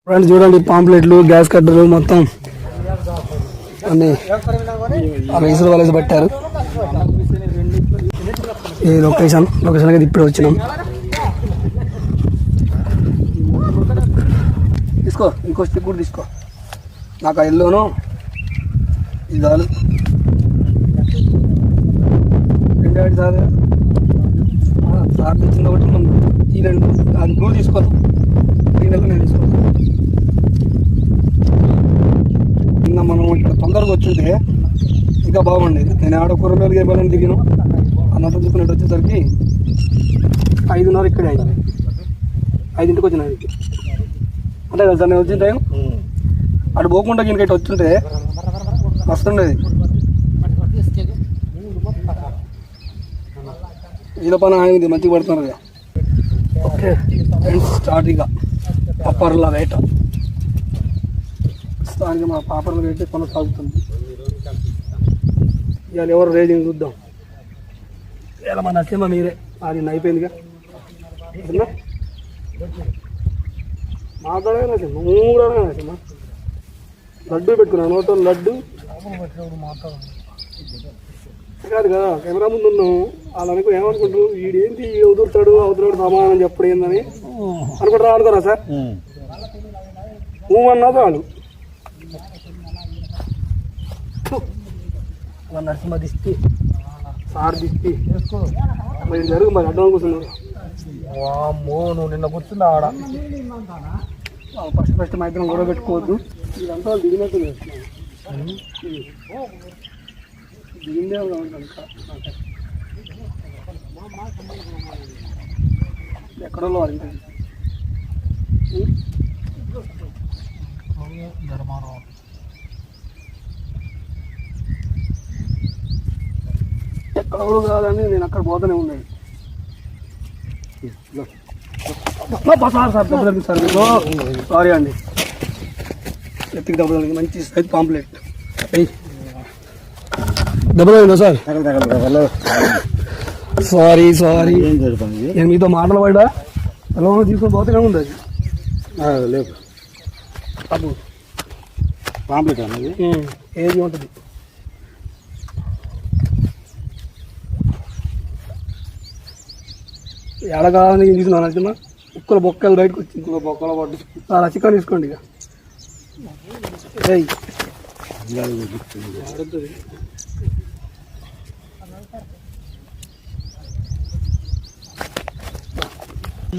Friends చూడండి, పాంప్లెట్లు, gas కట్టర్లు మొత్తం అన్ని రైసులు వాళ్ళేసి పెట్టారు. ఈ లొకేషన్ అయితే ఇప్పుడే వచ్చినాం. తీసుకో, ఇంకో స్టిక్ కూడా తీసుకో. నాకు ఆ ఇల్లును ఇది చాలు. రెండు సార్ సార్ తెచ్చింది ఒకటి, ఈ రెండు అది నువ్వు తీసుకోను, ఈ నెల నేను తీసుకోను. నిన్న మనం ఇక్కడ తొందరగా వచ్చింటే ఇంకా బాగుండేది. నేను ఆడ కూరగాయలు ఇవ్వాలని దిగినాం. అన్నంత చూసుకునేట్టు వచ్చేసరికి 5:30 ఇక్కడే అయింది. 5ంటికి వచ్చిన అంటే కదా సార్ నేను వచ్చిన టైం. అటు పోకుండా ఇంకైతే వచ్చుంటే వస్తుండేది. ఇలా పని ఆగింది, మంచిగా పడుతున్నారు కదా. ఓకే ఫ్రెండ్స్, స్టార్ట్ ఇక పప్పర్ల వేట. ప్రస్తుతానికి మా పాపర్ల వేట కొనసాగుతుంది. ఇవాళ ఎవరు రేజింగ్ చూద్దాం. ఇలా మన నచ్చిందా మీరే, అది అయిపోయిందిగా. మాట్లాడే నచ్చింది, నువ్వు కూడా నచ్చిందా? లడ్డు పెట్టుకున్నాను, నోతో లడ్డు కాదు కదా. కెమెరా ముందు ఉన్నావు, వాళ్ళు ఏమనుకుంటారు, వీడేంటి వదులుతాడు అవతలాడు సమాధానం చెప్పడం ఏందని అనుకుంటారా? అనుకోరా సార్? నువ్వు అన్నా చాలు. నరసింహ దిష్టి, సార్ దిష్టి మరి జరుగు. మరి అడ్డం కూర్చున్నారు. నువ్వు నిన్న కూర్చున్నా ఆడ. ఫస్ట్ మా ఇద్దరం గొడవ పెట్టుకోవద్దు. ఇదంతా వాళ్ళు దిగినట్టు దిగిందే ఎక్కడో వాళ్ళు ఎక్కడో కాదని నేను అక్కడ పోతూనే ఉండేది. సారీ అండి, ఎత్తికి దెబ్బ మంచి సైజ్ పాంప్లెట్. దెబ్బ సార్, సారీ సారీ. నేను మీతో మాటలు పడ్డా ఎలా తీసుకొని పోతూనే ఉంది అది. లేదు అప్పుడు పాంప్లెట్ అన్నది ఏది ఉంటుంది. ఎడగాలని తీసుకున్నాను నచ్చిన కుక్కల బొక్కలు బయటకు వచ్చి ఇంకో బొక్కలు పట్టు. చాలా చికెన్ తీసుకోండి ఇక.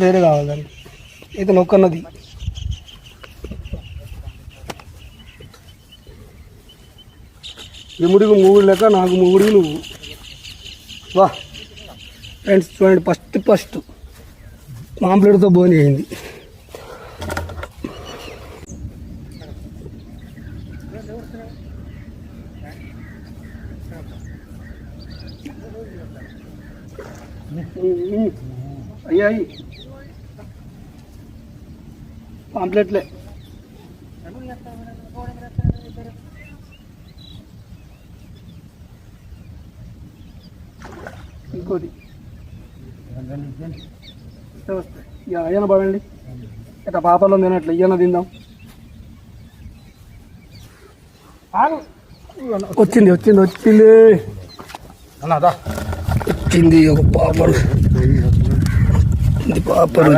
వేరే కావాలి దానికి అయితే నొక్కన్నది. ఎముడికి మూడు లెక్క, నాకు మూడు నువ్వు. వా ఫ్రెండ్స్ చూడండి, ఫస్ట్ పాంప్లెట్తో బోని అయింది. అయ్యాయి పాంప్లెట్లే. ఇంకోటి ఇక అయ్యన పడండి. ఇట్లా పాపలో తినట్లు ఇయ్యన తిందాం. వచ్చింది వచ్చింది వచ్చింది వచ్చింది ఒక పాపడు. పాపడు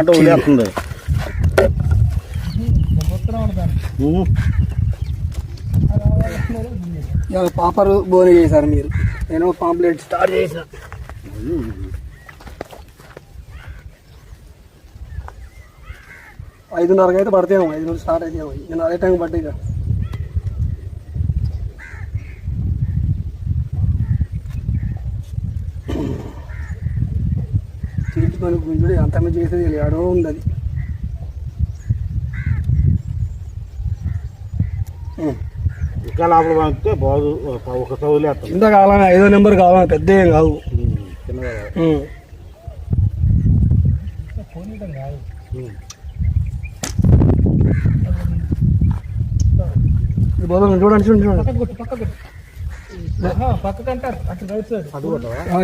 పాపరు బోని చేశారు మీరు. నేను పాంప్లెట్ స్టార్ట్ చేసిన. ఐదున్నరకి అయితే పడతాయేమో, 5 నుండి స్టార్ట్ అయితే. నేను అదే టైం పట్టే ఇక. తీసుకొని గుంజుడు అంత మంది చేసేది ఏడో ఉంది అది. ఇంకా లోపల పంపితే బాగు. ఒక సౌలు ఇంత కావాలని 5వ నెంబర్ కావాలని పెద్ద ఏం కావు. చూడండి చూడండి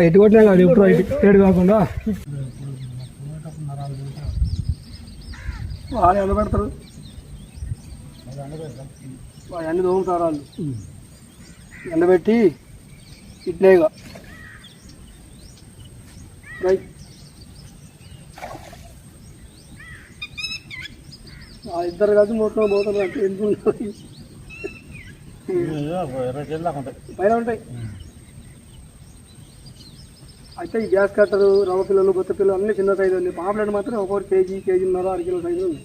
ఎటు కొట్టినా కాదు, ఎప్పుడు ఇటు కాకుండా వాళ్ళు ఎలా పెడతారు. అన్ని దోమతారు వాళ్ళు ఎండబెట్టి ఇట్లేగా రైట్ ఇద్దరు కలిసి మొత్తం పోతారు అంటే ఎందుకు పైన ఉంటాయి. అయితే ఈ గ్యాస్ కట్టరు రవ్వ పిల్లలు బొత్త పిల్లలు అన్నీ చిన్న సైజు ఉంది. పాంప్లెట్ మాత్రం ఒక్కొక్కటి కేజీన్నర 1 కిలో సైజు ఉంది.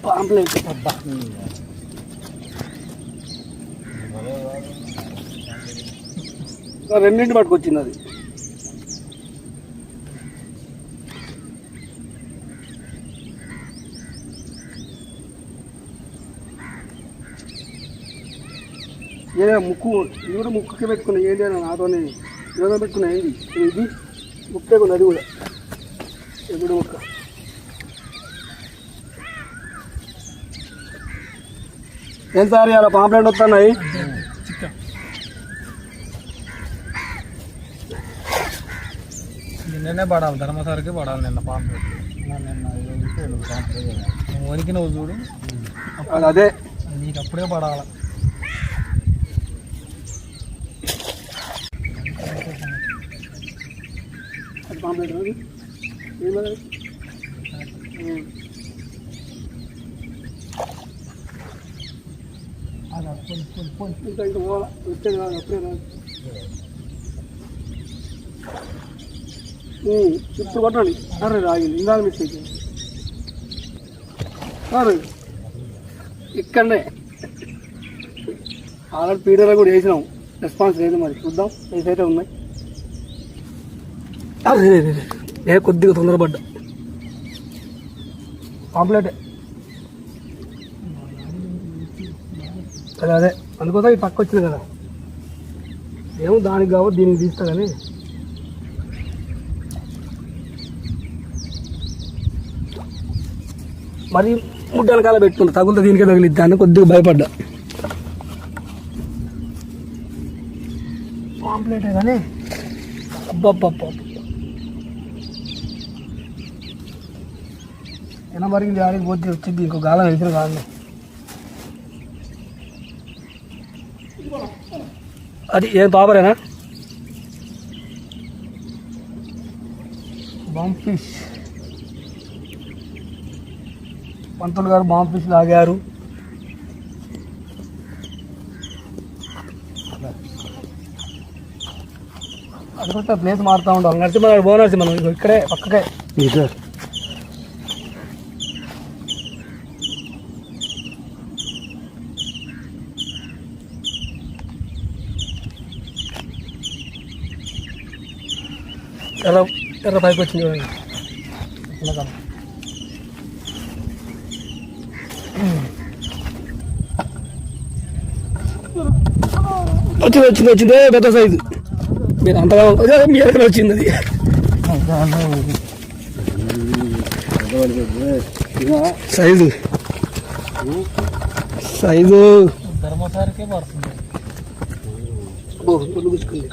పాంప్లెట్ రెండింటి పట్టుకొచ్చింది అది. ఏదో ముక్కు ఇది కూడా ముక్కుకి పెట్టుకున్నా ఏంటి అని నాతోనే ఏదో పెట్టుకున్నా ఏంటి ఇది ముక్కే కొంది అది కూడా ఎప్పుడు ముక్క ఏం సార్ అలా పాంప్లెట్ వస్తున్నాయి. నిన్ననే పడాలి ధర్మసారికి పడాలి నిన్న పాంప్లెట్ వరికి నువ్వు చూడు అదే నీకు అప్పుడే పడాలి. అది పాంప్లెట్ అది ఏమది ఇంకా ఇంకా పోవాలా వచ్చేది కాదు అప్పుడే రాదు. ఇప్పుడు కొట్టండి అరే రాగింది ఇందాక మిస్టేక్ సార్ ఇక్కడనే ఆల్రెడీ పీడర్లో కూడా వేసినాం రెస్పాన్స్ లేదు మరి చూద్దాం ఏదైతే ఉన్నాయి. అరే ఏ కొద్దిగా తొందరపడ్డా పాంప్లెటే అదే అదే అందుకోసం ఈ పక్క వచ్చింది కదా ఏమో దానికి కాబట్టి దీనికి తీస్తా కానీ మరి ముడ్డ కాల పెట్టుకుంటా తగులుతా దీనికే తగిలిద్దా అని కొద్దిగా భయపడ్డా. పాంప్లెటే కానీ అబ్బబ్బబ్బ ఎనమరిగింది ఆడికి పోతే వచ్చింది ఇంకో గాలం వెళ్తుంది కాదు. అది ఏం తాపరేనా బాంబ్ ఫిష్ పంతులు గారు బాంబ్ ఫిష్ లాగారు. అది కూడా ప్లేస్ మారుతూ ఉంటాం. నరసింహ బో నరసింహ ఇక్కడే పక్కకే ఎర్ర ఎర్ర పైకి వచ్చింది వచ్చింది వచ్చింది వచ్చింది పెద్ద సైజు మీరు అంతగా మీ ఎక్కడ వచ్చింది అది సైజు సైజు ధర్మసారికే పడుతుంది. గుచ్చుకుంది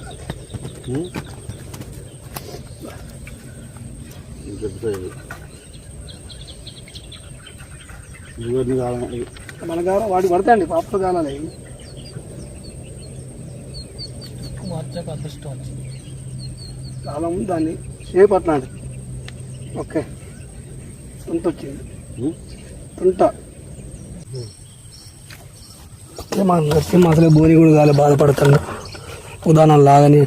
మన కాలం వాటికి పడతాయండి పాప కాలాలి మార్చాక అదృష్టం వచ్చింది. కాలం దాన్ని షేప్ అట్లాంటి ఓకే తుంట వచ్చింది తుంట మా నరసింహ అసలే బోని కూడా కాలే బాధపడతాను ఉదాహరణ లాగని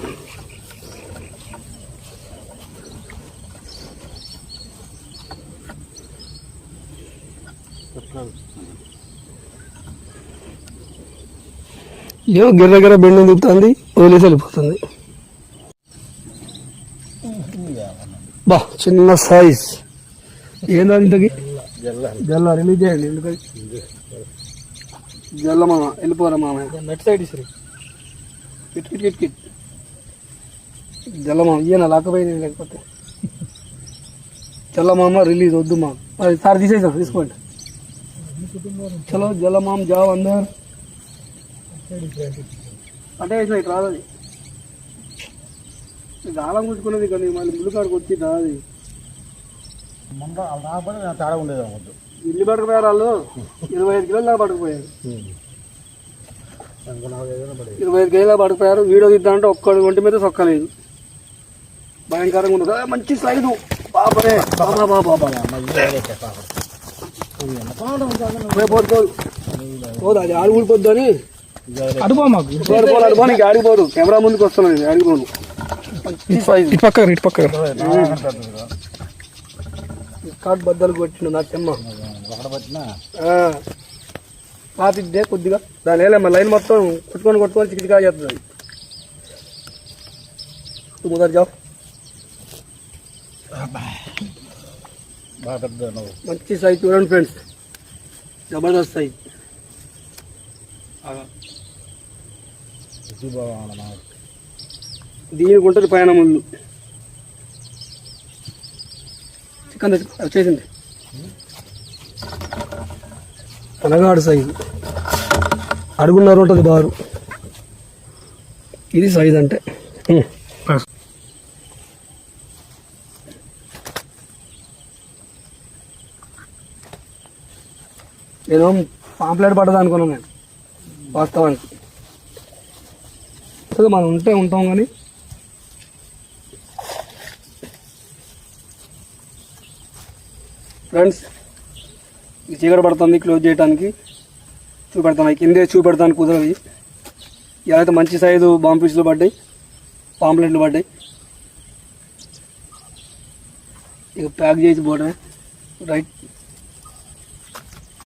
ఏమో గిర్ర బెండు దిగుతుంది వదిలేసి వెళ్ళిపోతుంది. బా చిన్న సైజ్ ఏందో ఇంతకి జల్ల రిలీజ్ చేయండి ఎందుకని జల్ల మామ వెళ్ళిపోరా మామ నెట్ సైడ్ ఇసురు కిట్ కిట్ కిట్ కిట్ జల్ల మామ ఈయన లాకపోయింది లేకపోతే జల్ల మామ రిలీజ్ వద్దు మామ అది సార్ తీసేసాం తీసుకోండి చలో జల్ల మామ జావ్ అందరు అంటే వేసిన ఇటు రాదు అది గాలం కూర్చుకున్నది కానీ మళ్ళీ ముళ్ళు కాడికి వచ్చిద్దా అది మొన్న వాళ్ళు రాకపోతే నేను తేడా ఉండేది అనుకుంటు ఇల్లు పట్టుకుపోయారు వాళ్ళు 25 కిలోలు దాకా పట్టుకుపోయారు 25 కేజీలా పడిపోయారు. వీడియో తీద్దామంటే ఒక్కడి ఒంటి మీద సొక్కలేదు. భయంకరంగా ఉండదు. మంచి సైజు బాబరే బాబా బాబా పోదు అది ఆడిపోద్దు అని అడుగు మాకు అడుపో నీకు ఆడిపోదు. కెమెరా ముందుకు వస్తున్నది ఆడిపోదు. మంచి సైజు ఇటు పక్క కాట్ బద్దలు కొట్టిండు నా చెమ్మ పాతిద్దే కొద్దిగా దాని వేలమ్మ లైన్ మొత్తం కొట్టుకొని చికిటిగా చేస్తుంది. ముందర జాబ్ మంచి సైజ్ చూడండి ఫ్రెండ్స్, జబర్దస్త్ సైజ్. దీనికి ఉంటుంది పైన ముళ్ళు. చికెన్ వచ్చేసింది అనగాడు సైజు, అడుగున్నర ఉంటుంది బారు. ఇది సైజ్ అంటే నేను పాంప్లెట్ పడ్డది అనుకున్నాను నేను వాస్తవానికి. అసలు మనం ఉంటాం కానీ ఫ్రెండ్స్ ఈ చీకటి పడుతుంది. క్లోజ్ చేయడానికి చూపెడతాను, కిందే చూపెడతాను కుదరవి. ఇవైతే మంచి సైజు బాంబ్ పీసులు పడ్డాయి, పాంప్లెట్లు పడ్డాయి. ఇక ప్యాక్ చేసి పోవడమే రైట్.